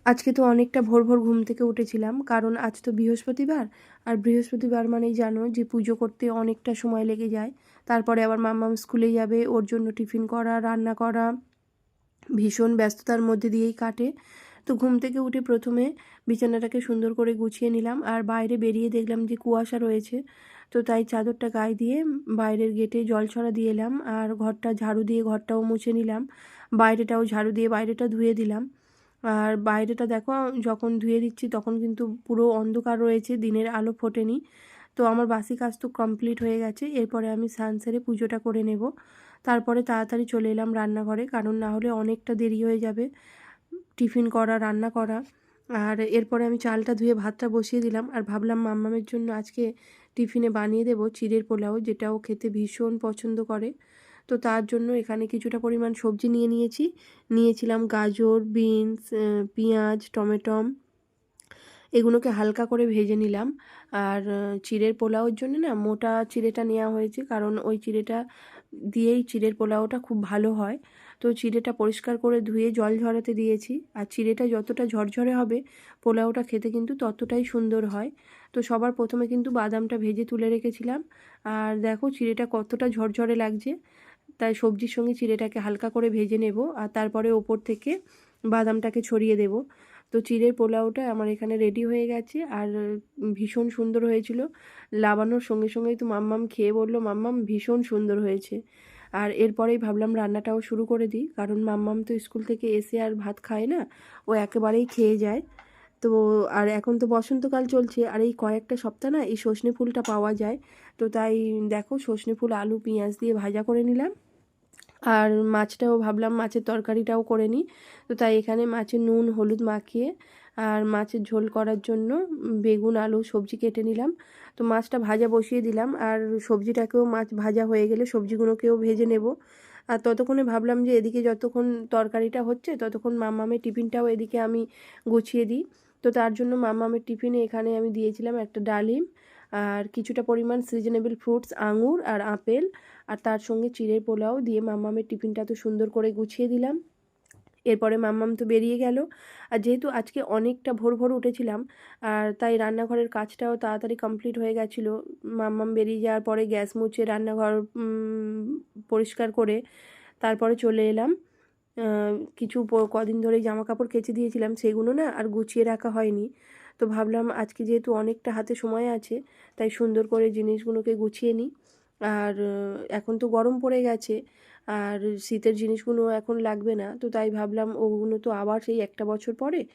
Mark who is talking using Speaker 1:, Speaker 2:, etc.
Speaker 1: আজকে তো অনেকটা ভোর ভোর ঘুম থেকে উঠেছিলাম, কারণ আজ তো বৃহস্পতিবার। আর বৃহস্পতিবার মানেই জানো যে পুজো করতে অনেকটা সময় লেগে যায়। তারপরে আবার মাম্মাম স্কুলে যাবে, ওর জন্য টিফিন করা, রান্না করা, ভীষণ ব্যস্ততার মধ্যে দিয়েই কাটে। তো ঘুম থেকে উঠে প্রথমে বিছানাটাকে সুন্দর করে গুছিয়ে নিলাম, আর বাইরে বেরিয়ে দেখলাম যে কুয়াশা রয়েছে। তো তাই চাদরটা গায়ে দিয়ে বাইরের গেটে জলছড়া দিয়ে এলাম, আর ঘরটা ঝাড়ু দিয়ে ঘরটাও মুছে নিলাম, বাইরেটাও ঝাড়ু দিয়ে বাইরেটা ধুয়ে দিলাম। আর বাইরেটা দেখো, যখন ধুয়ে দিচ্ছি তখন কিন্তু পুরো অন্ধকার রয়েছে, দিনের আলো ফোটেনি। তো আমার বাসি কাজ তো কমপ্লিট হয়ে গেছে, এরপরে আমি স্নান সেরে পুজোটা করে নেব। তারপরে তাড়াতাড়ি চলে এলাম রান্নাঘরে, কারণ না হলে অনেকটা দেরি হয়ে যাবে টিফিন করা, রান্না করা। আর এরপরে আমি চালটা ধুয়ে ভাতটা বসিয়ে দিলাম, আর ভাবলাম মাম্মামের জন্য আজকে টিফিনে বানিয়ে দেবো চিড়ের পোলাও, যেটা ও খেতে ভীষণ পছন্দ করে। তো তার জন্য এখানে কিছুটা পরিমাণ সবজি নিয়েছিলাম গাজর, বিনস, পেঁয়াজ, টমেটম, এগুলোকে হালকা করে ভেজে নিলাম। আর চিড়ের পোলাওর জন্য না মোটা চিড়েটা নেওয়া হয়েছে, কারণ ওই চিড়েটা দিয়েই চিড়ের পোলাওটা খুব ভালো হয়। তো চিড়েটা পরিষ্কার করে ধুয়ে জল ঝরাতে দিয়েছি, আর চিড়েটা যতটা ঝরঝরে হবে পোলাওটা খেতে কিন্তু ততটাই সুন্দর হয়। তো সবার প্রথমে কিন্তু বাদামটা ভেজে তুলে রেখেছিলাম, আর দেখো চিড়েটা কতটা ঝরঝরে লাগছে। তাই সবজির সঙ্গে চিড়েটাকে হালকা করে ভেজে নেব, আর তারপরে ওপর থেকে বাদামটাকে ছড়িয়ে দেব। তো চিড়ের পোলাওটা আমার এখানে রেডি হয়ে গেছে, আর ভীষণ সুন্দর হয়েছিল। লাবানোর সঙ্গে সঙ্গেই তো মাম্মাম খেয়ে বলল, মাম্মাম ভীষণ সুন্দর হয়েছে। আর এরপরেই ভাবলাম রান্নাটাও শুরু করে দিই, কারণ মাম্মাম তো স্কুল থেকে এসে আর ভাত খায় না, ও একেবারেই খেয়ে যায়। তো আর এখন তো বসন্তকাল চলছে, আর এই কয়েকটা সপ্তাহ না এই সজনে ফুলটা পাওয়া যায়। তো তাই দেখো সজনে ফুল আলু পেঁয়াজ দিয়ে ভাজা করে নিলাম, আর মাছটাও ভাবলাম মাছের তরকারিটাও করে নিই। তো তাই এখানে মাছের নুন হলুদ মাখিয়ে আর মাছের ঝোল করার জন্য বেগুন আলু সবজি কেটে নিলাম। তো মাছটা ভাজা বসিয়ে দিলাম, আর সবজিটাকেও মাছ ভাজা হয়ে গেলে সবজিগুলোকেও ভেজে নেব। আর ততক্ষণে ভাবলাম যে এদিকে যতক্ষণ তরকারিটা হচ্ছে ততক্ষণ মাম্মামের টিফিনটাও এদিকে আমি গুছিয়ে দিই। তো তার জন্য মাম্মামের টিফিনে এখানে আমি দিয়েছিলাম একটা ডালিম, আর কিছুটা পরিমাণ সিজনেবল ফ্রুটস আঙুর আর আপেল, আর তার সঙ্গে চিড়ের পোলাও দিয়ে মাম্মামের টিফিনটা তো সুন্দর করে গুছিয়ে দিলাম। এরপরে মাম্মাম তো বেরিয়ে গেল। আর যেহেতু আজকে অনেকটা ভোর ভোর উঠেছিলাম, আর তাই রান্নাঘরের কাজটাও তাড়াতাড়ি কমপ্লিট হয়ে গেছিলো। মাম্মাম বেরিয়ে যাওয়ার পরে গ্যাস মুছে রান্নাঘর পরিষ্কার করে তারপরে চলে এলাম। কিছু কদিন ধরেই জামা কাপড় কেচে দিয়েছিলাম, সেগুলো না আর গুছিয়ে রাখা হয়নি। তো ভাবলাম আজকে যেহেতু অনেকটা হাতে সময় আছে, তাই সুন্দর করে জিনিসগুলোকে গুছিয়ে নিই। আর এখন তো গরম পড়ে গেছে, আর শীতের জিনিসগুলো এখন লাগবে না। তো তাই ভাবলাম ওগুলো তো আবার সেই একটা বছর পরে